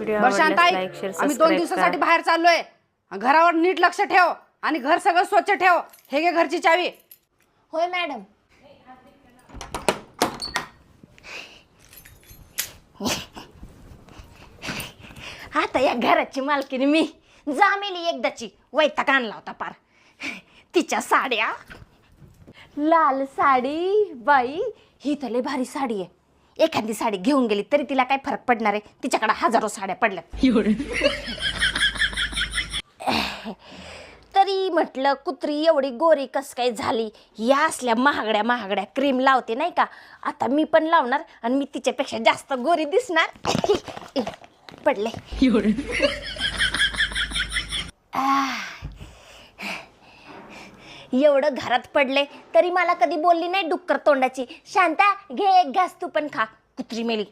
बरं शांताई, आम्ही 2 दिवसासाठी बाहेर चाललोय. घरावर नीट लक्ष ठेव आणि घर सगळं स्वच्छ ठेव. हे घे घरची चावी. होय मॅडम. आता या घराची मालकीनी मी जामेली एकदाची वैताग आणला होता पार. तिच्या साड्या, लाल साडी, बाई ही तर लय भारी साडी आहे. एखादी साडी घेऊन गेली तरी तिला काय फरक पडणार आहे? तिच्याकडे हजारो साड्या पडल्यात. तरी म्हटलं कुत्री एवढी गोरी कस काय झाली, या असल्या महागड्या महागड्या क्रीम लावते नाही का, आता मी पण लावणार आणि मी तिच्यापेक्षा जास्त गोरी दिसणार. पडले. एवढं घरात पडले तरी मला कधी बोलली नाही डुक्कर तोंडाची, शांता घे एक घास तू पण खा. कुत्री मेली.